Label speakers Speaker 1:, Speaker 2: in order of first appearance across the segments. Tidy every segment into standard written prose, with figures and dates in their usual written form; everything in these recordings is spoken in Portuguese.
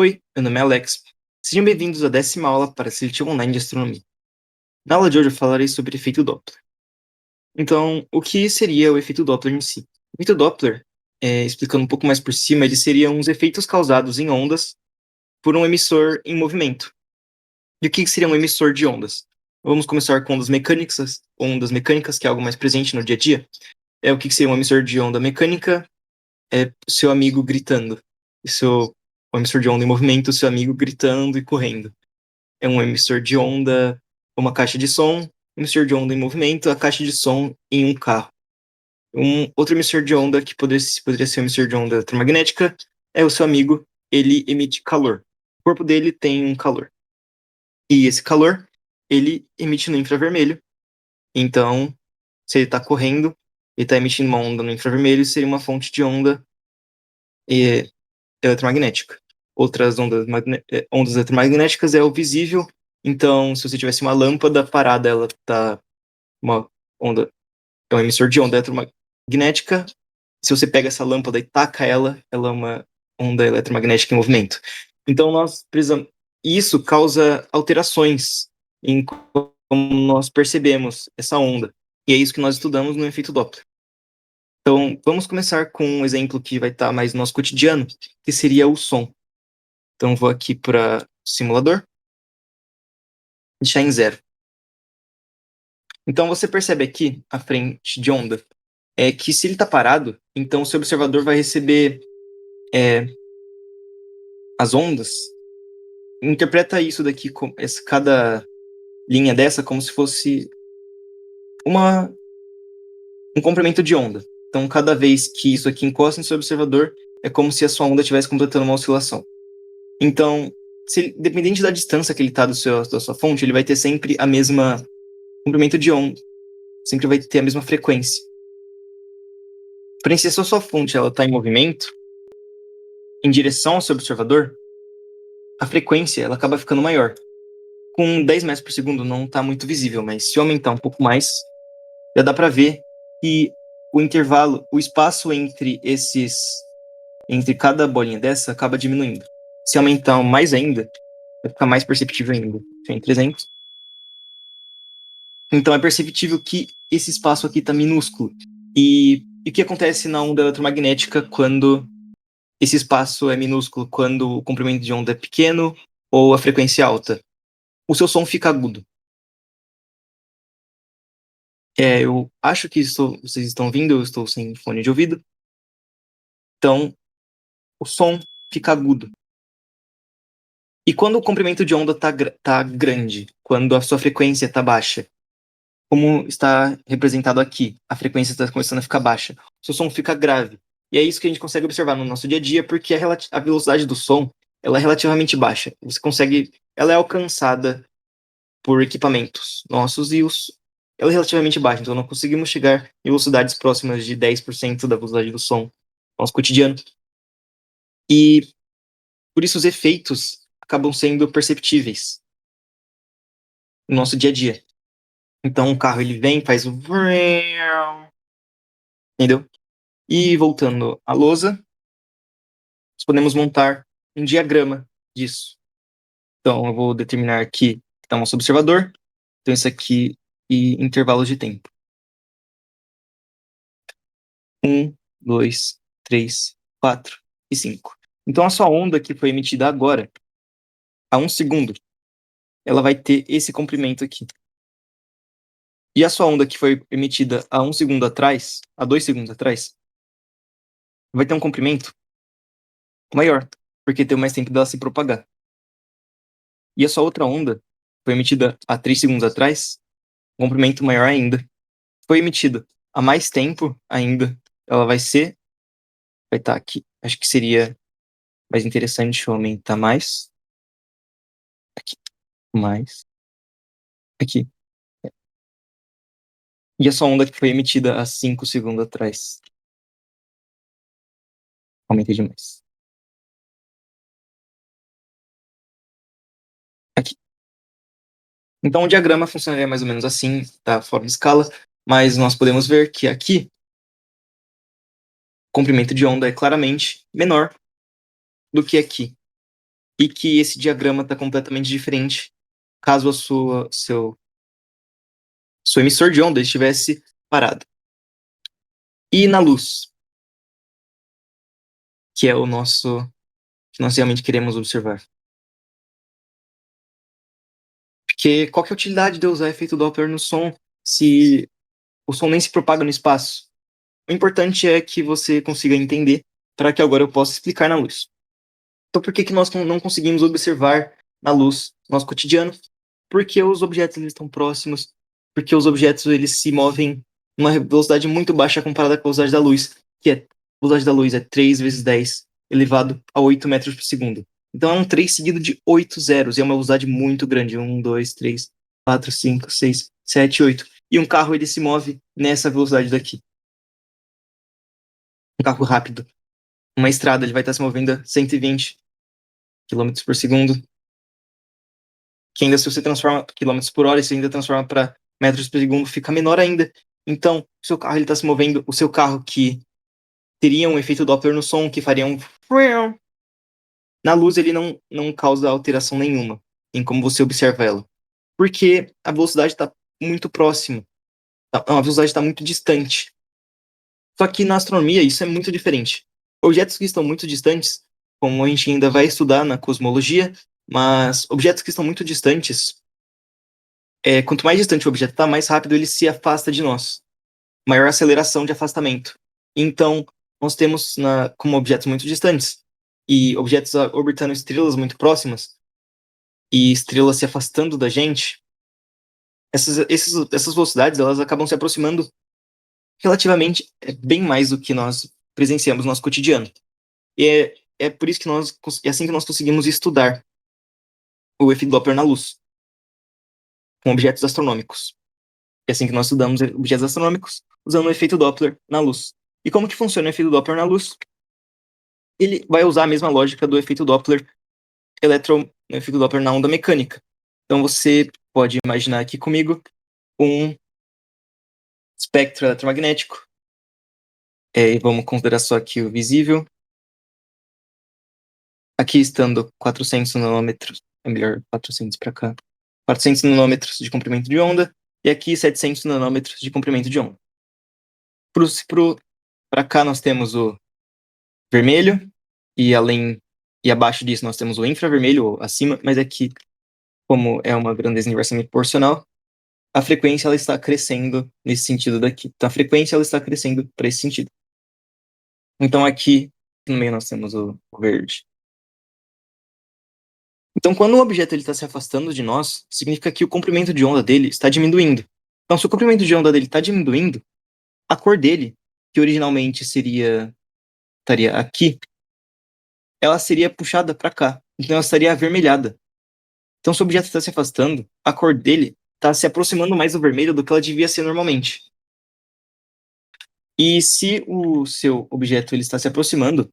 Speaker 1: Oi, meu nome é Alex. Sejam bem-vindos à 10ª aula para Seletivo Online de Astronomia. Na aula de hoje eu falarei sobre efeito Doppler. Então, o que seria o efeito Doppler em si? O efeito Doppler, explicando um pouco mais por cima, ele seria uns efeitos causados em ondas por um emissor em movimento. E o que seria um emissor de ondas? Vamos começar com ondas mecânicas, que é algo mais presente no dia a dia. O que seria um emissor de onda mecânica? É seu amigo gritando. O emissor de onda em movimento, seu amigo gritando e correndo. É um emissor de onda, uma caixa de som, emissor de onda em movimento, a caixa de som em um carro. Um outro emissor de onda que poderia ser um emissor de onda eletromagnética é o seu amigo, ele emite calor. O corpo dele tem um calor. E esse calor, ele emite no infravermelho. Então, se ele está correndo, ele está emitindo uma onda no infravermelho, seria uma fonte de onda eletromagnética. Outras ondas eletromagnéticas é o visível. Então, se você tivesse uma lâmpada parada, ela tá uma onda, é um emissor de onda eletromagnética. Se você pega essa lâmpada e taca ela, ela é uma onda eletromagnética em movimento. Então, nós precisamos. Isso causa alterações em como nós percebemos essa onda. E é isso que nós estudamos no efeito Doppler. Então, vamos começar com um exemplo que vai estar mais no nosso cotidiano, que seria o som. Então, vou aqui para o simulador, deixar em 0. Então, você percebe aqui, a frente de onda, é que se ele está parado, então o seu observador vai receber as ondas. Interpreta isso daqui, cada linha dessa, como se fosse um comprimento de onda. Então, cada vez que isso aqui encosta no seu observador, é como se a sua onda estivesse completando uma oscilação. Então, dependente da distância que ele está da sua fonte, ele vai ter sempre a mesma comprimento de onda. Sempre vai ter a mesma frequência. Porém, se a sua fonte está em movimento, em direção ao seu observador, a frequência ela acaba ficando maior. Com 10 metros por segundo não está muito visível, mas se aumentar um pouco mais, já dá para ver que o intervalo, o espaço entre cada bolinha dessa acaba diminuindo. Se aumentar mais ainda, vai ficar mais perceptível ainda. Em 300. Então é perceptível que esse espaço aqui está minúsculo. E o que acontece na onda eletromagnética quando esse espaço é minúsculo, quando o comprimento de onda é pequeno ou a frequência é alta? O seu som fica agudo. Eu acho que vocês estão ouvindo, eu estou sem fone de ouvido. Então, o som fica agudo. E quando o comprimento de onda tá grande, quando a sua frequência está baixa, como está representado aqui, a frequência está começando a ficar baixa, o seu som fica grave. E é isso que a gente consegue observar no nosso dia a dia, porque a velocidade do som ela é relativamente baixa. Ela é alcançada por equipamentos nossos ela é relativamente baixa, então não conseguimos chegar em velocidades próximas de 10% da velocidade do som no nosso cotidiano. E por isso os efeitos acabam sendo perceptíveis no nosso dia a dia. Então o carro ele vem, faz o entendeu? E voltando à lousa, nós podemos montar um diagrama disso. Então eu vou determinar aqui que está o nosso observador. Então isso aqui e intervalos de tempo. 1, 2, 3, 4 e 5. Então a sua onda que foi emitida agora, a 1 segundo, ela vai ter esse comprimento aqui. E a sua onda que foi emitida a 1 segundo atrás, a 2 segundos atrás, vai ter um comprimento maior, porque tem mais tempo dela se propagar. E a sua outra onda, foi emitida a 3 segundos atrás, um comprimento maior ainda. Foi emitida há mais tempo ainda, ela vai estar aqui. Acho que seria mais interessante eu aumentar mais. Aqui, mais. Aqui. E a sua onda que foi emitida há 5 segundos atrás. Aumentei demais. Aqui. Então o diagrama funcionaria mais ou menos assim, tá fora de escala, mas nós podemos ver que aqui o comprimento de onda é claramente menor do que aqui. e que esse diagrama está completamente diferente caso seu emissor de onda estivesse parado. E na luz, que é o nosso que nós realmente queremos observar. Porque qual que é a utilidade de eu usar efeito Doppler no som se o som nem se propaga no espaço? O importante é que você consiga entender para que agora eu possa explicar na luz. Então, por que que nós não conseguimos observar na luz no nosso cotidiano? Porque os objetos eles estão próximos, porque os objetos eles se movem numa velocidade muito baixa comparada com a velocidade da luz, que a velocidade da luz é 3 vezes 10 elevado a 8 metros por segundo. Então é um 3 seguido de 8 zeros, e é uma velocidade muito grande. 1, 2, 3, 4, 5, 6, 7, 8. E um carro ele se move nessa velocidade daqui. Um carro rápido. Uma estrada ele vai estar se movendo a 120 quilômetros por segundo. Que ainda se você transforma quilômetros por hora, e você ainda transforma para metros por segundo, fica menor ainda. Então, o seu carro está se movendo, o seu carro que teria um efeito Doppler no som, que faria um... Na luz ele não causa alteração nenhuma em como você observa ela. Porque a velocidade está muito próxima. A velocidade está muito distante. Só que na astronomia isso é muito diferente. Objetos que estão muito distantes, como a gente ainda vai estudar na cosmologia, mas objetos que estão muito distantes, quanto mais distante o objeto está, mais rápido ele se afasta de nós. Maior aceleração de afastamento. Então, nós temos como objetos muito distantes e objetos orbitando estrelas muito próximas e estrelas se afastando da gente, essas velocidades elas acabam se aproximando relativamente bem mais do que nós presenciamos no nosso cotidiano. E é por isso que é assim que nós conseguimos estudar o efeito Doppler na luz, com objetos astronômicos. É assim que nós estudamos objetos astronômicos usando o efeito Doppler na luz. E como que funciona o efeito Doppler na luz? Ele vai usar a mesma lógica do efeito Doppler no efeito Doppler na onda mecânica. Então você pode imaginar aqui comigo um espectro eletromagnético. E vamos considerar só aqui o visível. Aqui estando 400 nanômetros, é melhor 400 para cá, 400 nanômetros de comprimento de onda, e aqui 700 nanômetros de comprimento de onda. Para cá nós temos o vermelho, e abaixo disso nós temos o infravermelho, ou acima, mas aqui, como é uma grandeza inversamente proporcional, a frequência ela está crescendo nesse sentido daqui. Então a frequência ela está crescendo para esse sentido. Então aqui no meio nós temos o verde. Então quando um objeto está se afastando de nós, significa que o comprimento de onda dele está diminuindo. Então se o comprimento de onda dele está diminuindo, a cor dele, que originalmente estaria aqui, ela seria puxada para cá. Então ela estaria avermelhada. Então se o objeto está se afastando, a cor dele está se aproximando mais do vermelho do que ela devia ser normalmente. E se o seu objeto ele está se aproximando,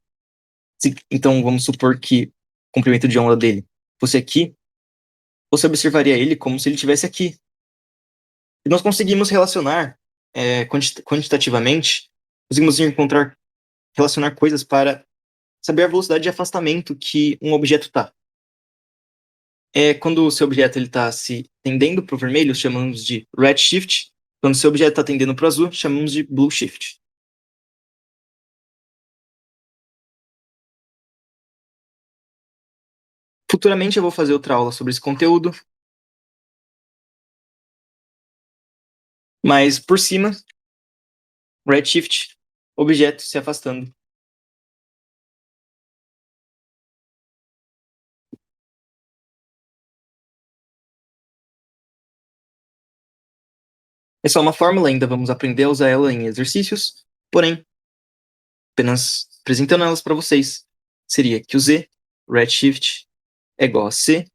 Speaker 1: então vamos supor que o comprimento de onda dele fosse aqui, você observaria ele como se ele estivesse aqui. E nós conseguimos relacionar quantitativamente, conseguimos relacionar coisas para saber a velocidade de afastamento que um objeto está. Quando o seu objeto está se tendendo para o vermelho, chamamos de redshift. Quando o seu objeto está tendendo para o azul, chamamos de blue shift. Futuramente eu vou fazer outra aula sobre esse conteúdo, mas por cima, redshift, objeto se afastando. É só uma fórmula, ainda vamos aprender a usar ela em exercícios, porém, apenas apresentando elas para vocês, seria que o Z, redshift, é igual a C,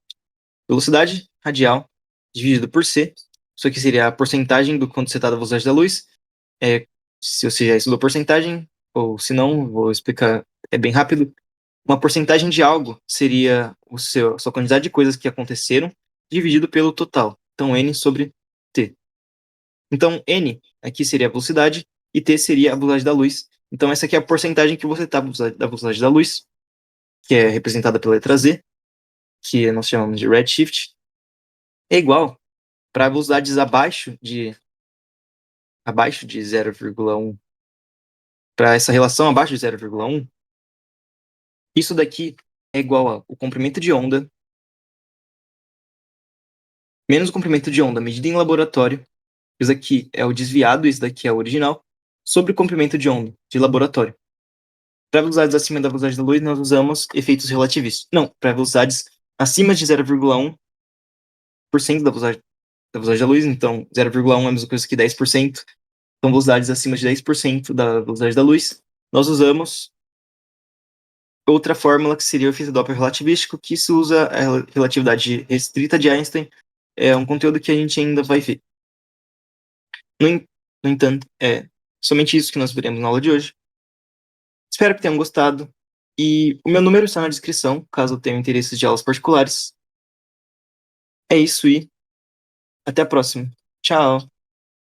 Speaker 1: velocidade radial, dividido por C. Isso aqui seria a porcentagem do quanto você está da velocidade da luz. Se você já estudou porcentagem, ou se não, vou explicar, é bem rápido. Uma porcentagem de algo seria a sua quantidade de coisas que aconteceram dividido pelo total. Então, N sobre T. Então, N aqui seria a velocidade e T seria a velocidade da luz. Então, essa aqui é a porcentagem que você está da velocidade da luz, que é representada pela letra Z, que nós chamamos de redshift, é igual para velocidades abaixo de 0,1, para essa relação abaixo de 0,1, isso daqui é igual ao comprimento de onda menos o comprimento de onda medido em laboratório, isso aqui é o desviado, isso daqui é o original, sobre o comprimento de onda de laboratório. Para velocidades acima da velocidade da luz, nós usamos efeitos relativistas. Não, para velocidades acima de 0,1% da velocidade da luz, então 0,1 é a mesma coisa que 10%, então velocidades acima de 10% da velocidade da luz, nós usamos outra fórmula que seria o efeito Doppler relativístico, que se usa a relatividade restrita de Einstein, é um conteúdo que a gente ainda vai ver. No entanto, é somente isso que nós veremos na aula de hoje. Espero que tenham gostado, e o meu número está na descrição, caso tenham interesses de aulas particulares. É isso e até a próxima. Tchau!